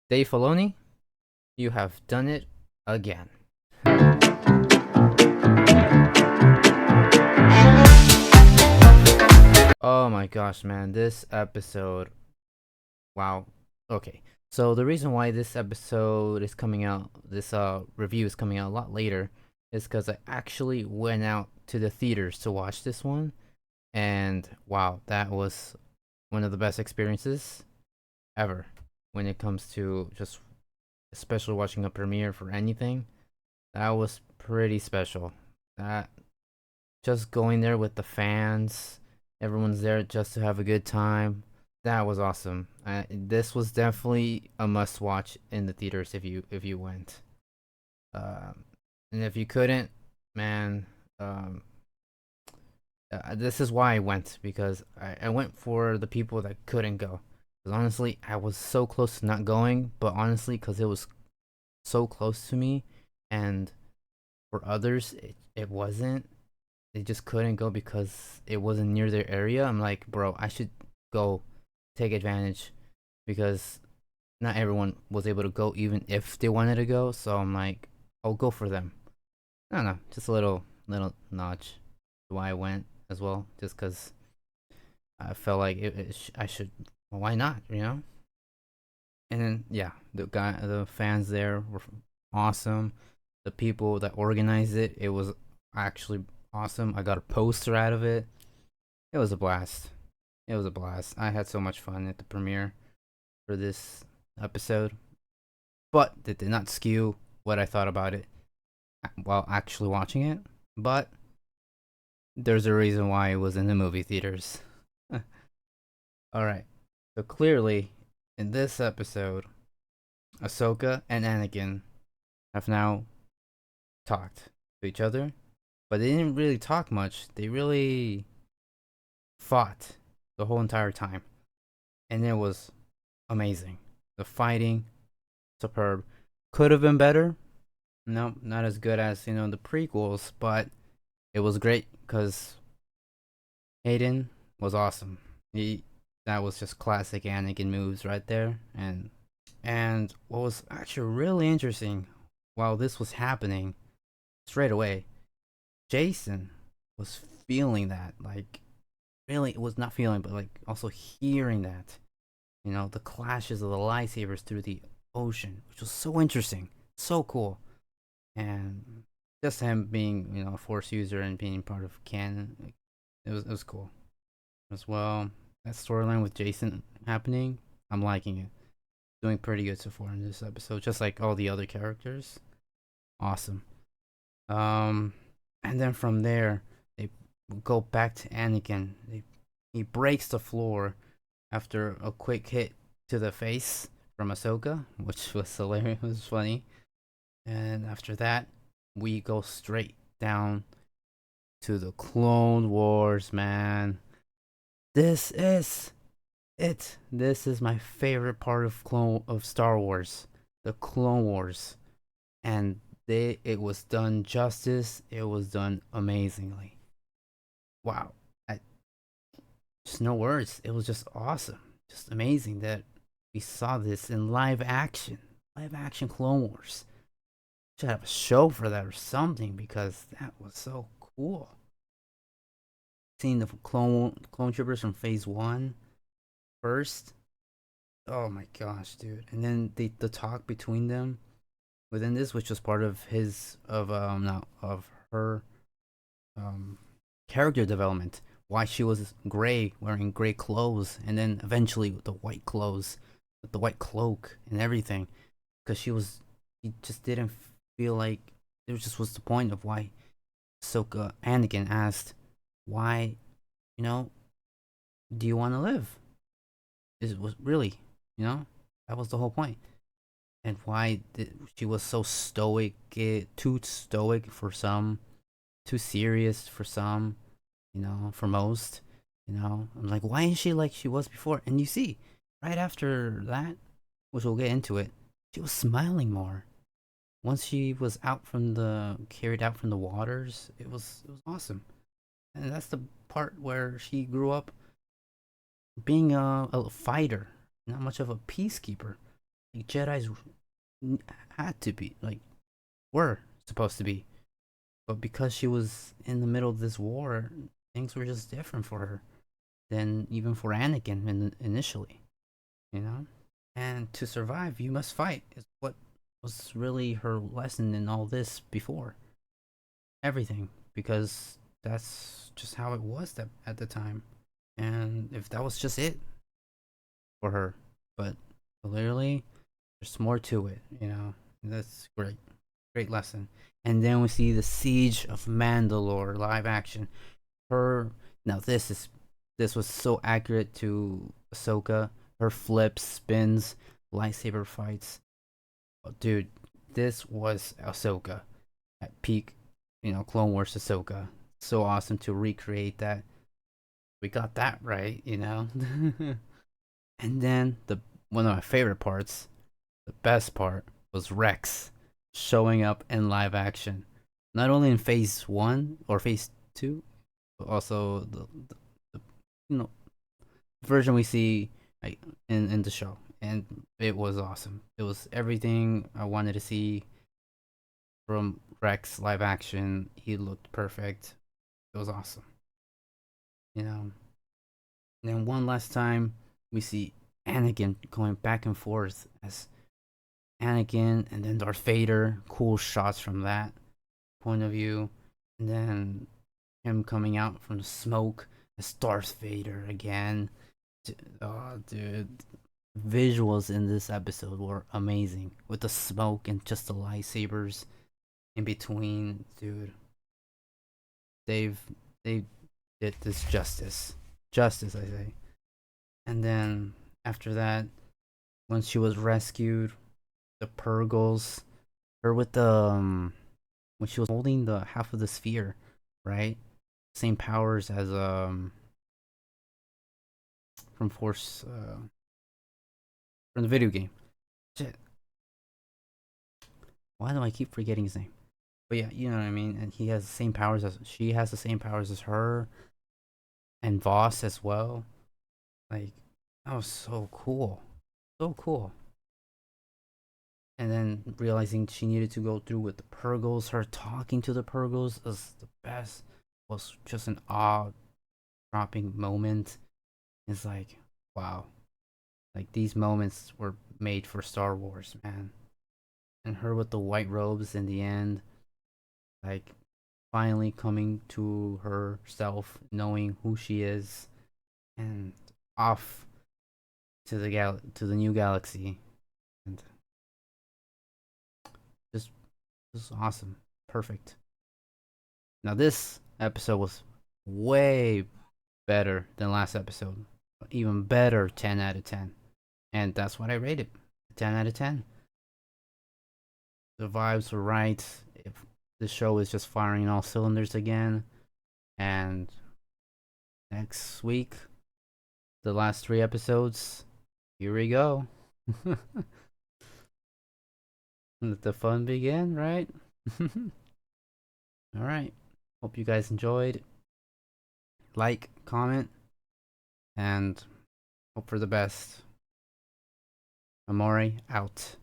Dave Filoni, you have done it again. Oh my gosh, man, this episode. Wow. Okay. So the reason why this episode is coming out, this review is coming out a lot later, is because I actually went out to the theaters to watch this one, and wow, that was one of the best experiences ever when it comes to just especially watching a premiere for anything. That was pretty special. That just going there with the fans, everyone's there just to have a good time. That was awesome. This was definitely a must watch in the theaters if you went. Um, and if you couldn't, man, um, this is why I went because I went for the people that couldn't go. Because honestly, I was so close to not going, but honestly, because it was so close to me, and for others, it wasn't. They just couldn't go because it wasn't near their area. I'm like, bro, I should go take advantage because not everyone was able to go even if they wanted to go. So I'm like, I'll go for them. I don't know, just a little notch why I went as well, just because I felt like I should. Well, why not? And then yeah, the fans there were awesome. The people that organized it was actually awesome. I got a poster out of it. It was a blast. It was a blast. I had so much fun at the premiere for this episode, but it did not skew what I thought about it while actually watching it. But there's a reason why it was in the movie theaters. All right. So clearly, in this episode, Ahsoka and Anakin have now talked to each other, but they didn't really talk much. They really fought the whole entire time, and it was amazing. The fighting, superb. Could have been better. No, not as good as the prequels, but it was great because Hayden was awesome. He That was just classic Anakin moves right there, and what was actually really interesting while this was happening, straight away, Jason was feeling that, like really, it was not feeling, but like also hearing that, the clashes of the lightsabers through the ocean, which was so interesting, so cool. And just him being a force user and being part of canon, it was cool as well. That storyline with Jason happening, I'm liking it. Doing pretty good so far in this episode, just like all the other characters. Awesome. um and then from there they go back to Anakin. He breaks the floor after a quick hit to the face from Ahsoka, which was hilarious. It was funny. And after that, we go straight down to the Clone Wars, man. This is it. This is my favorite part of Star Wars, the Clone Wars, and it was done justice. It was done amazingly. Wow, I, just no words. It was just awesome, just amazing that we saw this in live action Clone Wars. Should have a show for that or something because that was so cool. Seeing the clone troopers from Phase 1 first. Oh my gosh, dude! And then the talk between them within this, which was part of his of not of her um character development. Why she was gray, wearing gray clothes, and then eventually with the white clothes, with the white cloak and everything, because she just didn't feel like there just was the point of why Soka Anakin asked, "Why, you know, do you want to live?" It was really, that was the whole point. And why she was so stoic, too stoic for some, too serious for some, for most. I'm like, why is she like she was before? And you see, right after that, which we'll get into it, she was smiling more. Once she was carried out from the waters, it was awesome. And that's the part where she grew up being a fighter, not much of a peacekeeper. Like, Jedi's had to be like were supposed to be, but because she was in the middle of this war, things were just different for her than even for Anakin initially, you know. And to survive, you must fight. Is what was really her lesson in all this before everything, because that's just how it was that at the time. And if that was just it for her, but clearly there's more to it, you know. That's great, great lesson. And then we see the Siege of Mandalore live action. Her now this was so accurate to Ahsoka. Her flips, spins, lightsaber fights. Oh, dude, this was Ahsoka at peak, you know, Clone Wars Ahsoka. So awesome to recreate that. We got that right, you know. And then the one of my favorite parts, the best part, was Rex showing up in live action. Not only in phase one or phase two, but also the you know version we see like, in the show. And it was awesome. It was everything I wanted to see from Rex live action. He looked perfect. It was awesome. You know. And then one last time we see Anakin going back and forth as Anakin and then Darth Vader. Cool shots from that point of view. And then him coming out from the smoke as Darth Vader again. Oh, dude. Visuals in this episode were amazing with the smoke and just the lightsabers in between. Dude, they've they did this justice, I say. And then after that, when she was rescued, the Purgles, her with the when she was holding the half of the sphere, right? Same powers as from Force from the video game. Shit, why do I keep forgetting his name? But yeah, you know what I mean. And he has the same powers as she has the same powers as her, and Voss as well. Like that was so cool, so cool. And then realizing she needed to go through with the Purgles, her talking to the Purgles was the best. Was just an awe-dropping moment. It's like, wow, like these moments were made for Star Wars, man. And her with the white robes in the end, like finally coming to herself, knowing who she is, and off to the new galaxy, and just awesome, perfect. Now this episode was way better than last episode, even better, 10 out of 10, and that's what I rated, 10 out of 10. The vibes were right. If the show is just firing all cylinders again, and next week, the last 3 episodes, here we go. Let the fun begin, right? All right. Hope you guys enjoyed. Like, comment, and hope for the best. Amori out.